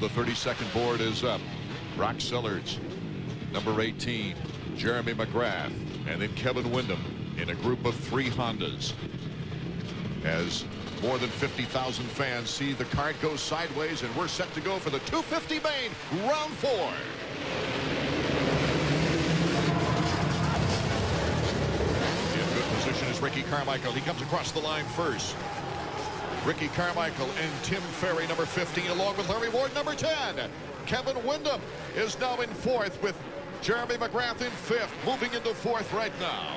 The 32nd board is up. Brock Sellards, number 18, Jeremy McGrath, and then Kevin Windham in a group of 3 Hondas. As more than 50,000 fans see the cart go sideways, and we're set to go for the 250 main, round 4. In good position is Ricky Carmichael. He comes across the line first. Ricky Carmichael and Tim Ferry, number 15, along with Larry Ward, number 10. Kevin Windham is now in 4th with Jeremy McGrath in 5th, moving into 4th right now.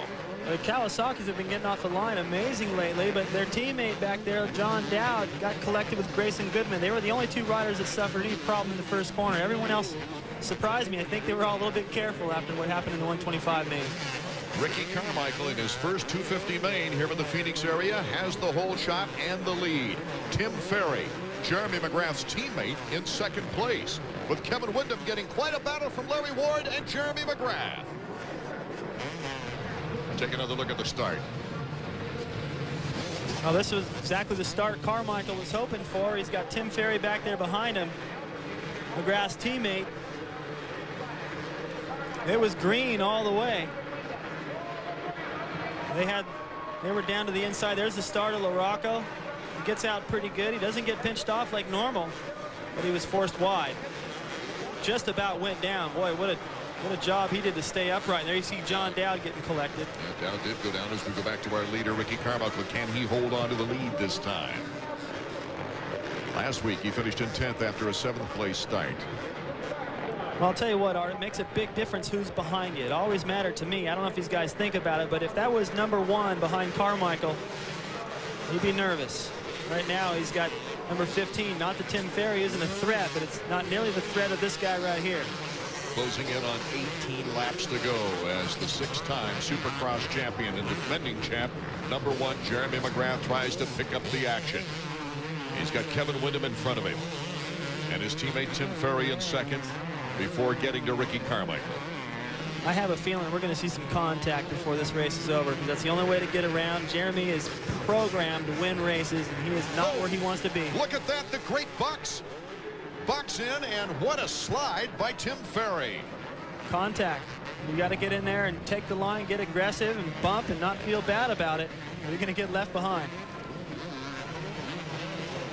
The Kawasaki's have been getting off the line amazing lately, but their teammate back there, John Dowd, got collected with Grayson Goodman. They were the only 2 riders that suffered any problem in the first corner. Everyone else surprised me. I think they were all a little bit careful after what happened in the 125 main. Ricky Carmichael in his first 250 main here in the Phoenix area has the whole shot and the lead. Tim Ferry, Jeremy McGrath's teammate, in 2nd place, with Kevin Windham getting quite a battle from Larry Ward and Jeremy McGrath. Take another look at the start. Well, this was exactly the start Carmichael was hoping for. He's got Tim Ferry back there behind him, McGrath's teammate. It was green all the way. They were down to the inside. There's the start of LaRocco. He gets out pretty good. He doesn't get pinched off like normal, but he was forced wide. Just about went down. Boy, what a job he did to stay upright. And there you see John Dowd getting collected. Yeah, Dowd did go down. As we go back to our leader, Ricky Carmichael. Can he hold on to the lead this time? Last week he finished in 10th after a 7th place start. Well, I'll tell you what, Art, it makes a big difference who's behind you. It always mattered to me. I don't know if these guys think about it, but if that was number 1 behind Carmichael, he'd be nervous. Right now he's got number 15. Not that Tim Ferry isn't a threat, but it's not nearly the threat of this guy right here. Closing in on 18 laps to go as the 6-time Supercross champion and defending champ, number 1, Jeremy McGrath, tries to pick up the action. He's got Kevin Windham in front of him and his teammate Tim Ferry in 2nd before getting to Ricky Carmichael. I have a feeling we're going to see some contact before this race is over, because that's the only way to get around. Jeremy is programmed to win races, and he is not where he wants to be. Look at that, the great box in, and what a slide by Tim Ferry. Contact. You got to get in there and take the line, get aggressive and bump and not feel bad about it. You're going to get left behind.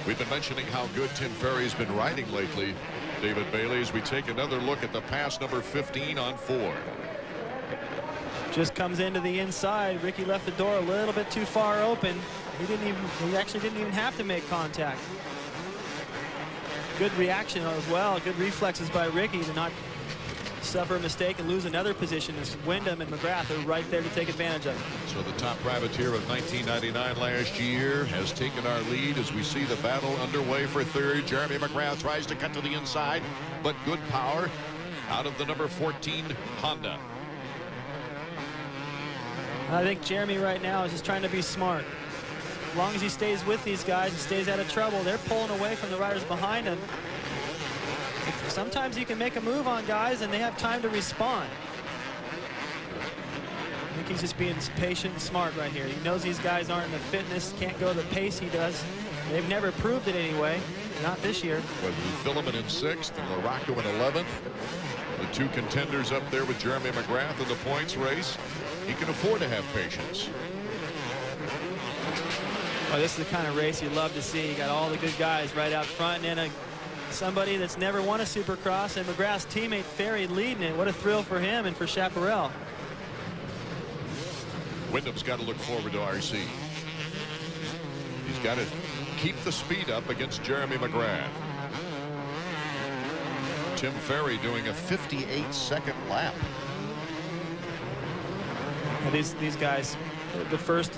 We've been mentioning how good Tim Ferry's been riding lately, David Bailey, as we take another look at the pass number 15 on 4. Just comes into the inside. Ricky left the door a little bit too far open. He actually didn't even have to make contact. Good reaction as well. Good reflexes by Ricky to not suffer a mistake and lose another position, as Windham and McGrath are right there to take advantage of it. So the top privateer of 1999 last year has taken our lead as we see the battle underway for 3rd. Jeremy McGrath tries to cut to the inside, but good power out of the number 14 Honda. I think Jeremy right now is just trying to be smart. As long as he stays with these guys and stays out of trouble, they're pulling away from the riders behind him. Sometimes you can make a move on guys and they have time to respond. I think he's just being patient and smart right here. He knows these guys aren't in the fitness, can't go the pace he does. They've never proved it anyway, not this year. With Filament in 6th and LaRocco in 11th, the 2 contenders up there with Jeremy McGrath in the points race. He can afford to have patience. Well, this is the kind of race you love to see. You got all the good guys right out front, and then somebody that's never won a Supercross, and McGrath's teammate Ferry leading it. What a thrill for him and for Chaparral. Windham's got to look forward to RC. He's got to keep the speed up against Jeremy McGrath. Tim Ferry doing a 58-second lap. Well, these guys, the first,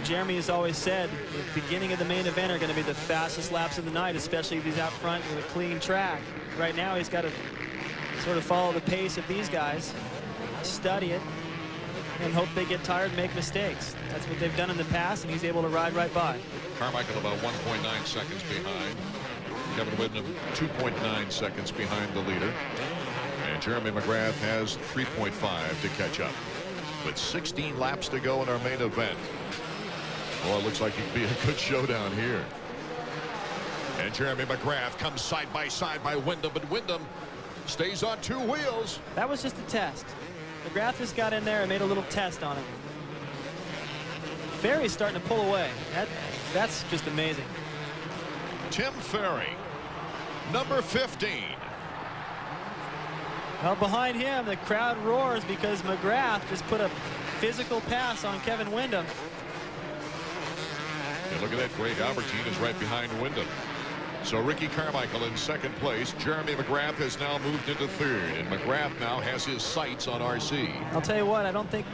Jeremy has always said the beginning of the main event are going to be the fastest laps of the night, especially if he's out front with a clean track. Right now he's got to sort of follow the pace of these guys, study it, and hope they get tired and make mistakes. That's what they've done in the past, and he's able to ride right by. Carmichael about 1.9 seconds behind. Kevin Windham 2.9 seconds behind the leader. And Jeremy McGrath has 3.5 to catch up. With 16 laps to go in our main event. Well, it looks like it could be a good showdown here. And Jeremy McGrath comes side by side by Wyndham, but Wyndham stays on 2 wheels. That was just a test. McGrath just got in there and made a little test on him. Ferry's starting to pull away. That's just amazing. Tim Ferry, number 15. Well, behind him, the crowd roars because McGrath just put a physical pass on Kevin Wyndham. And look at that, Greg Albertine is right behind Wyndham. So Ricky Carmichael in 2nd place. Jeremy McGrath has now moved into 3rd, and McGrath now has his sights on RC. I'll tell you what, I don't think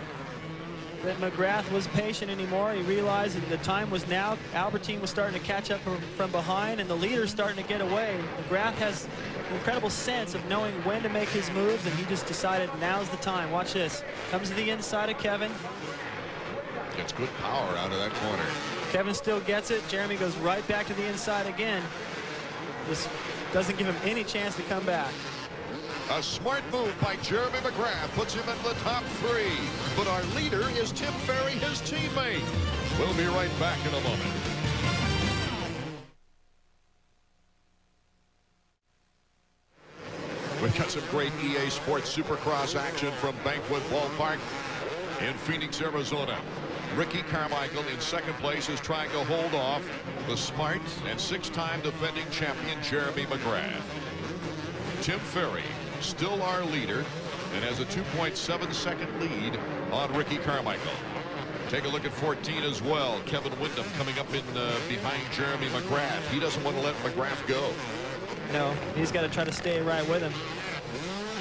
that McGrath was patient anymore. He realized that the time was now. Albertine was starting to catch up from behind, and the leader's starting to get away. McGrath has an incredible sense of knowing when to make his moves, and he just decided now's the time. Watch this. Comes to the inside of Kevin. Gets good power out of that corner. Kevin still gets it. Jeremy goes right back to the inside again. This doesn't give him any chance to come back. A smart move by Jeremy McGrath puts him in the top 3. But our leader is Tim Ferry, his teammate. We'll be right back in a moment. We've got some great EA Sports Supercross action from Banquet Ballpark in Phoenix, Arizona. Ricky Carmichael in 2nd place is trying to hold off the smart and 6-time defending champion Jeremy McGrath. Tim Ferry still our leader and has a 2.7-second lead on Ricky Carmichael. Take a look at 14 as well. Kevin Wyndham coming up in behind Jeremy McGrath. He doesn't want to let McGrath go. No, he's got to try to stay right with him.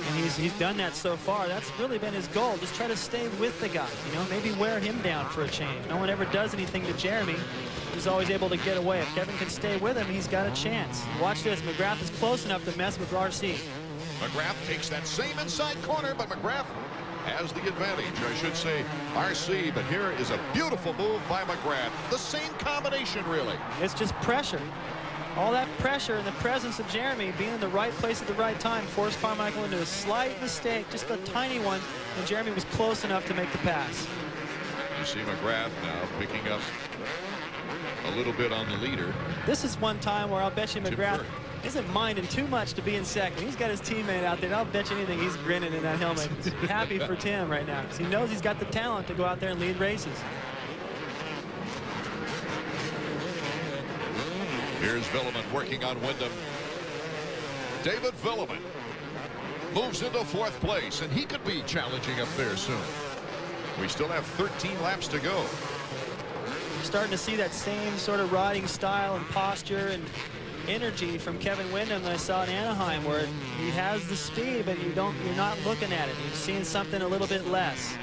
And he's done that so far. That's really been his goal. Just try to stay with the guy. You know, maybe wear him down for a change. No one ever does anything to Jeremy. He's always able to get away. If Kevin can stay with him, he's got a chance. Watch this. McGrath is close enough to mess with RC. McGrath takes that same inside corner, but McGrath has the advantage. I should say RC, but here is a beautiful move by McGrath. The same combination, really. It's just pressure. All that pressure in the presence of Jeremy being in the right place at the right time forced Carmichael into a slight mistake, just a tiny one, and Jeremy was close enough to make the pass. You see McGrath now picking up a little bit on the leader. This is one time where I'll bet you McGrath isn't minding too much to be in 2nd. He's got his teammate out there. I'll bet you anything he's grinning in that helmet. He's happy for Tim right now because he knows he's got the talent to go out there and lead races. Here's Villeman working on Wyndham. David Villeman moves into 4th place, and he could be challenging up there soon. We still have 13 laps to go. I'm starting to see that same sort of riding style and posture and energy from Kevin Wyndham that I saw in Anaheim, where he has the speed, but you're not looking at it. You're seeing something a little bit less.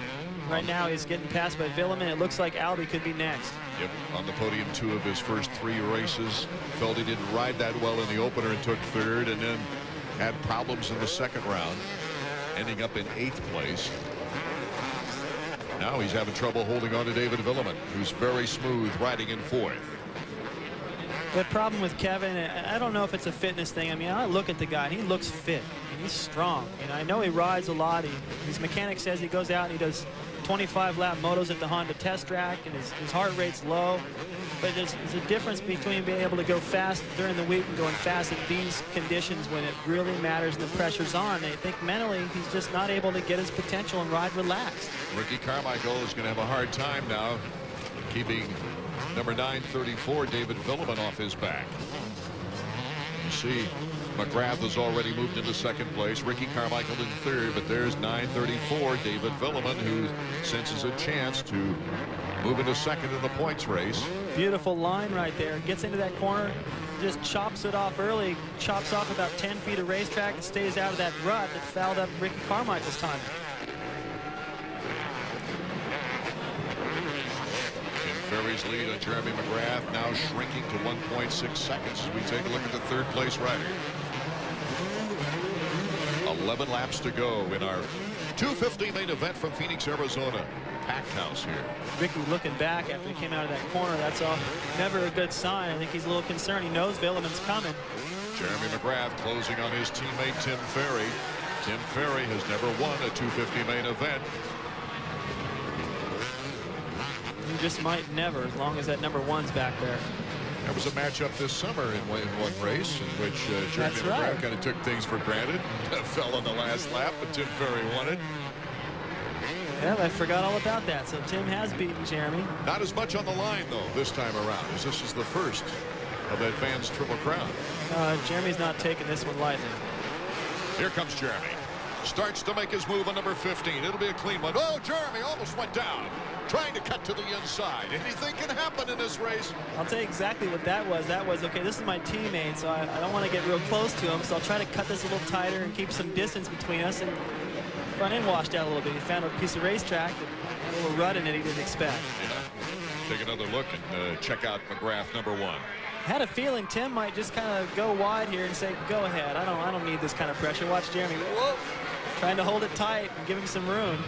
Right now he's getting passed by Villeman. It looks like Albie could be next. Yep, on the podium 2 of his first 3 races. Felt he didn't ride that well in the opener and took 3rd, and then had problems in the 2nd round, ending up in 8th place. Now he's having trouble holding on to David Villeman, who's very smooth riding in 4th. The problem with Kevin, I don't know if it's a fitness thing. I mean, I look at the guy, and he looks fit, and he's strong. And I know he rides a lot. His mechanic says he goes out and he does 25-lap motos at the Honda test track, and his heart rate's low. But there's a difference between being able to go fast during the week and going fast in these conditions when it really matters and the pressure's on. I think mentally he's just not able to get his potential and ride relaxed. Ricky Carmichael is going to have a hard time now keeping number 934 David Villeman off his back. You see McGrath has already moved into 2nd place. Ricky Carmichael in 3rd, but there's 934 David Villeman, who senses a chance to move into 2nd in the points race. Beautiful line right there. Gets into that corner, just chops it off early, chops off about 10 feet of racetrack and stays out of that rut that fouled up Ricky Carmichael's time. Ferry's lead on Jeremy McGrath now shrinking to 1.6 seconds as we take a look at the 3rd place rider. 11 laps to go in our 250 main event from Phoenix, Arizona. Packed house here. Ricky looking back after he came out of that corner. That's all never a good sign. I think he's a little concerned. He knows Villeman's coming. Jeremy McGrath closing on his teammate Tim Ferry. Tim Ferry has never won a 250 main event. You just might never, as long as that number 1's back there. That was a matchup this summer in one race in which Jeremy McGrath kind of took things for granted. Fell on the last lap, but Tim Ferry won it. Yeah, I forgot all about that. So Tim has beaten Jeremy. Not as much on the line, though, this time around, as this is the first of that Vans Triple Crown. Jeremy's not taking this one lightly. Here comes Jeremy. Starts to make his move on number 15. It'll be a clean one. Oh, Jeremy almost went down. Trying to cut to the inside. Anything can happen in this race. I'll tell you exactly what that was. That was, okay, this is my teammate, so I don't want to get real close to him, so I'll try to cut this a little tighter and keep some distance between us. And front end washed out a little bit. He found a piece of racetrack that had a little rut in it he didn't expect. Yeah. Take another look and check out McGrath number 1. Had a feeling Tim might just kind of go wide here and say, go ahead. I don't need this kind of pressure. Watch Jeremy. Whoa. Trying to hold it tight and give him some room.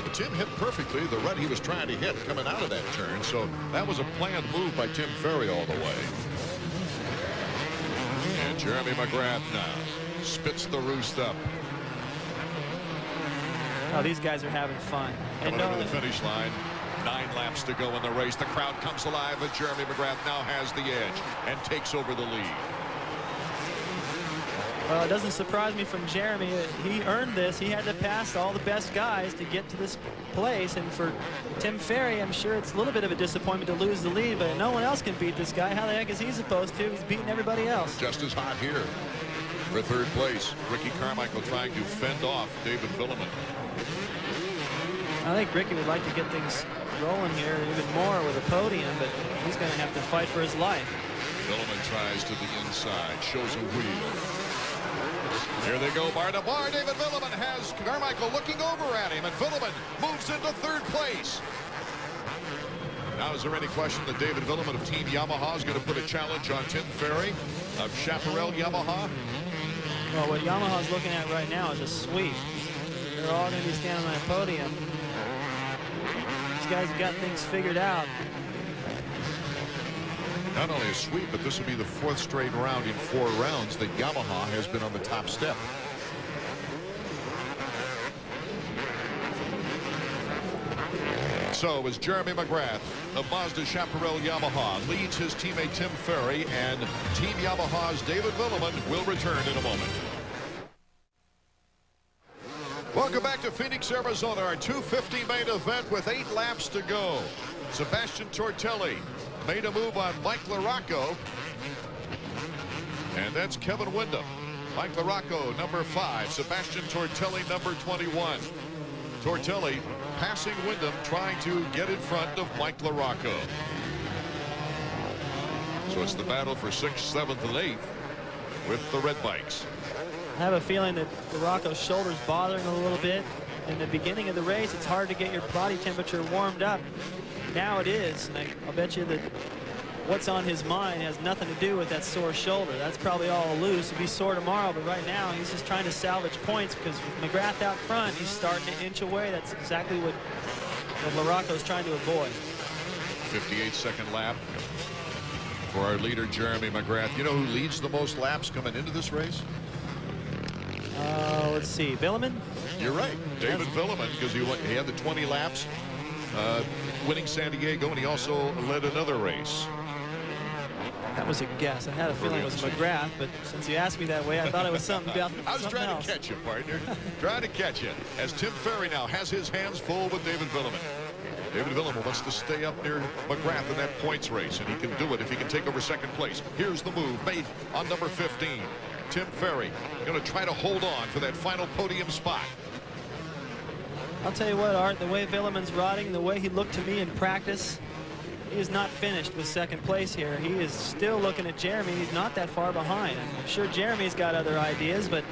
But Tim hit perfectly the rut he was trying to hit coming out of that turn. So that was a planned move by Tim Ferry all the way. And Jeremy McGrath now spits the roost up. Oh, these guys are having fun. Coming over the finish line. 9 laps to go in the race. The crowd comes alive, but Jeremy McGrath now has the edge and takes over the lead. Well, it doesn't surprise me from Jeremy. He earned this. He had to pass all the best guys to get to this place. And for Tim Ferry, I'm sure it's a little bit of a disappointment to lose the lead, but no one else can beat this guy. How the heck is he supposed to? He's beating everybody else. Just as hot here for third place. Ricky Carmichael trying to fend off David Villeman. I think Ricky would like to get things rolling here even more with a podium, but he's going to have to fight for his life. Villeman tries to the inside, shows a wheel. Here they go, bar to bar. David Villeman has Carmichael looking over at him, and Villeman moves into third place. Now, is there any question that David Villeman of Team Yamaha is going to put a challenge on Tim Ferry of Chaparral Yamaha? Well, what Yamaha's looking at right now is a sweep. They're all going to be standing on a podium. These guys have got things figured out. Not only a sweep, but this will be the 4th straight round in 4 rounds that Yamaha has been on the top step. So as Jeremy McGrath of Mazda Chaparral Yamaha leads his teammate Tim Ferry, and Team Yamaha's David Villeman will return in a moment. Welcome back to Phoenix, Arizona, our 250 main event with 8 laps to go. Sebastian Tortelli made a move on Mike LaRocco, and that's Kevin Windham. Mike LaRocco, number 5. Sebastian Tortelli, number 21. Tortelli passing Windham, trying to get in front of Mike LaRocco. So it's the battle for 6th, 7th, and 8th with the red bikes. I have a feeling that LaRocco's shoulder's bothering a little bit. In the beginning of the race, it's hard to get your body temperature warmed up. Now it is, and I'll bet you that what's on his mind has nothing to do with that sore shoulder. That's probably all loose. It'll be sore tomorrow, but right now he's just trying to salvage points, because with McGrath out front, he's starting to inch away. That's exactly what LaRocco's trying to avoid. 58-second lap for our leader, Jeremy McGrath. You know who leads the most laps coming into this race? Let's see, Villeman? You're right, David Villeman, because he had the 20 laps, winning San Diego, and he also led another race. That was a guess. I had a feeling it was McGrath, but since you asked me that way, I thought it was something else. I was trying to catch you, partner. Trying to catch you. As Tim Ferry now has his hands full with David Villeman. David Villeman wants to stay up near McGrath in that points race, and he can do it if he can take over 2nd place. Here's the move made on number 15. Tim Ferry going to try to hold on for that final podium spot. I'll tell you what, Art, the way Villeman's riding, the way he looked to me in practice, he is not finished with 2nd place here. He is still looking at Jeremy. He's not that far behind. I'm sure Jeremy's got other ideas, but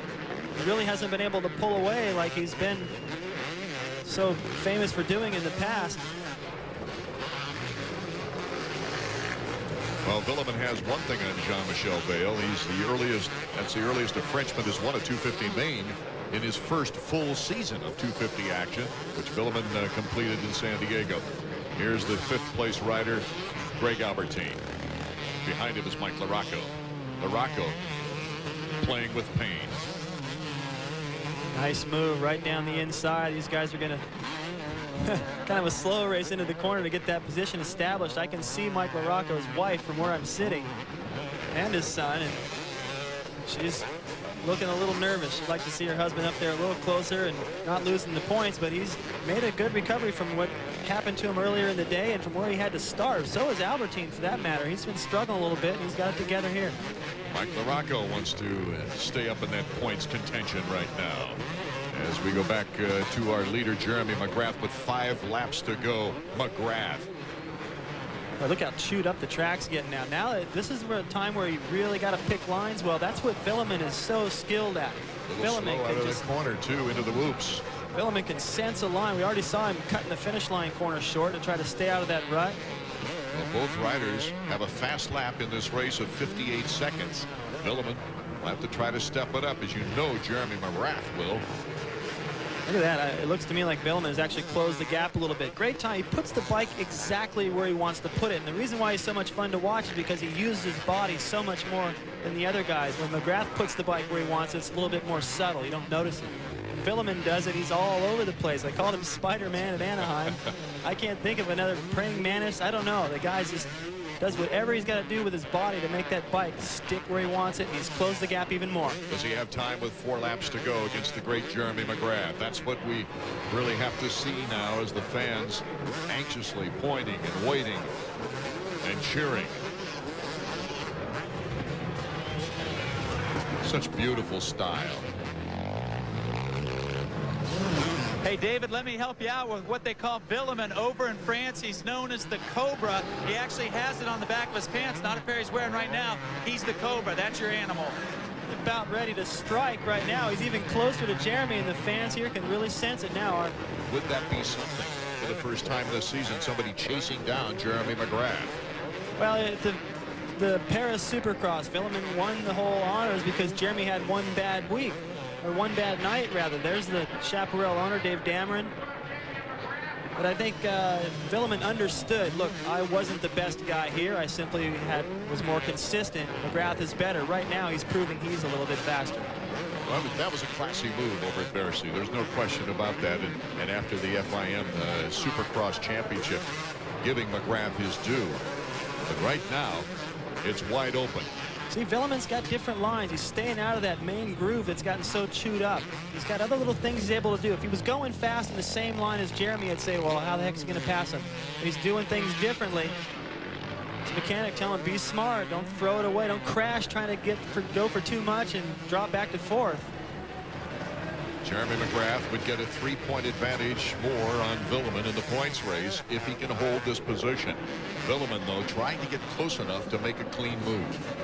he really hasn't been able to pull away like he's been so famous for doing in the past. Well, Villeman has one thing on Jean-Michel Bayle. He's the earliest, that's the earliest a Frenchman has won a 250 main in his first full season of 250 action, which Villeman completed in San Diego. Here's the 5th place rider, Greg Albertine. Behind him is Mike LaRocco. LaRocco playing with pain. Nice move right down the inside. These guys are going to kind of a slow race into the corner to get that position established. I can see Mike LaRocco's wife from where I'm sitting, and his son, and she's looking a little nervous. She'd like to see her husband up there a little closer and not losing the points, but he's made a good recovery from what happened to him earlier in the day and from where he had to start. So is Albertine, for that matter. He's been struggling a little bit, and he's got it together here. Mike LaRocco wants to stay up in that points contention right now. As we go back to our leader, Jeremy McGrath, with 5 laps to go. McGrath. Well, look how chewed up the track's getting now. Now this is a time where you really got to pick lines well. That's what Villeman is so skilled at. Villeman can out of the corner too, into the whoops. Villeman can sense a line. We already saw him cutting the finish line corner short to try to stay out of that rut. Well, both riders have a fast lap in this race of 58 seconds. Villeman will have to try to step it up, as you know Jeremy McGrath will. Look at that. It looks to me like Villeman has actually closed the gap a little bit. Great time. He puts the bike exactly where he wants to put it. And the reason why he's so much fun to watch is because he uses his body so much more than the other guys. When McGrath puts the bike where he wants it, it's a little bit more subtle. You don't notice it. When Villeman does it, he's all over the place. I called him Spider-Man at Anaheim. I can't think of another praying mantis. I don't know. The guy just does whatever he's got to do with his body to make that bike stick where he wants it. And he's closed the gap even more. Does he have time with 4 laps to go against the great Jeremy McGrath? That's what we really have to see now, as the fans anxiously pointing and waiting and cheering. Such beautiful style. Hey, David, let me help you out with what they call Villeman over in France. He's known as the Cobra. He actually has it on the back of his pants, not a pair he's wearing right now. He's the Cobra. That's your animal. About ready to strike right now. He's even closer to Jeremy, and the fans here can really sense it now. Would that be something for the first time this season, somebody chasing down Jeremy McGrath? Well, the Paris Supercross, Villeman won the whole honors because Jeremy had one bad week. Or one bad night, rather. There's the Chaparral owner, Dave Dameron. But I think Villeman understood, look, I wasn't the best guy here. I simply was more consistent. McGrath is better. Right now, he's proving he's a little bit faster. Well, that was a classy move over at Bercy. There's no question about that. And after the FIM Supercross Championship, giving McGrath his due. But right now, it's wide open. See, Villeman's got different lines. He's staying out of that main groove that's gotten so chewed up. He's got other little things he's able to do. If he was going fast in the same line as Jeremy, I'd say, well, how the heck is he going to pass him? But he's doing things differently. His mechanic telling him, be smart. Don't throw it away. Don't crash trying to go for too much and drop back to 4th. Jeremy McGrath would get a 3-point advantage more on Villeman in the points race if he can hold this position. Villeman, though, trying to get close enough to make a clean move.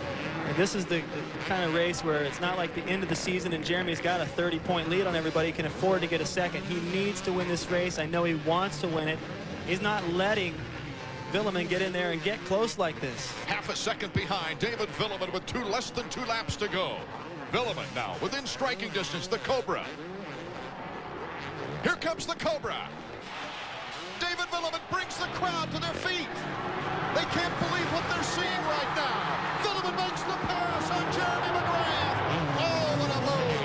And this is the kind of race where it's not like the end of the season and Jeremy's got a 30-point lead on everybody. He can afford to get a second. He needs to win this race. I know he wants to win it. He's not letting Villeman get in there and get close like this. Half a second behind David Villeman with less than 2 laps to go. Villeman now within striking distance, the Cobra. Here comes the Cobra. David Villeman brings the crowd to their feet. They can't believe what they're seeing right now. Villeman makes the pass on Jeremy McGrath. Oh, what a move.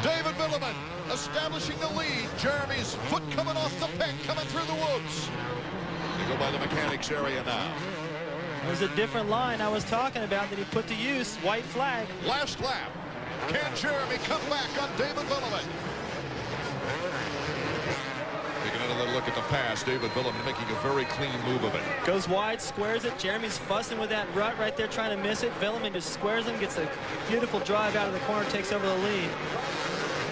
David Villeman establishing the lead. Jeremy's foot coming off the peg, coming through the whoops. They go by the mechanics area now. There's a different line I was talking about that he put to use. White flag. Last lap. Can Jeremy come back on David Villeman? Taking another look at the pass. David Villeman making a very clean move of it. Goes wide, squares it. Jeremy's fussing with that rut right there, trying to miss it. Villeman just squares him, gets a beautiful drive out of the corner, takes over the lead.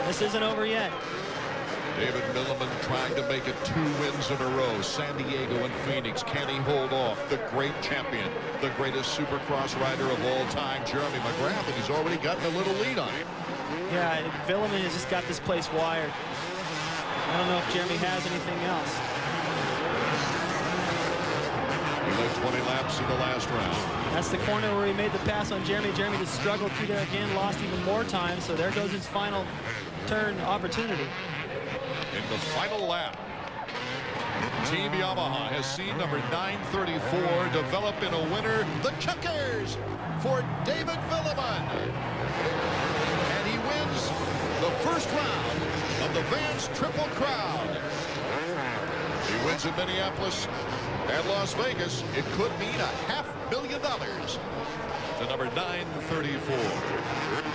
This isn't over yet. David Villeman trying to make it 2 wins in a row. San Diego and Phoenix. Can he hold off the great champion, the greatest Supercross rider of all time, Jeremy McGrath, and he's already gotten a little lead on him. Yeah, Villeman has just got this place wired. I don't know if Jeremy has anything else. He led 20 laps in the last round. That's the corner where he made the pass on Jeremy. Jeremy just struggled through there again, lost even more time, so there goes his final turn opportunity. In the final lap, Team Yamaha has seen number 934 develop in a winner. The checkers for David Villeman. And he wins the first round of the Vance Triple Crown. He wins in Minneapolis and Las Vegas. It could mean $500,000 to number 934.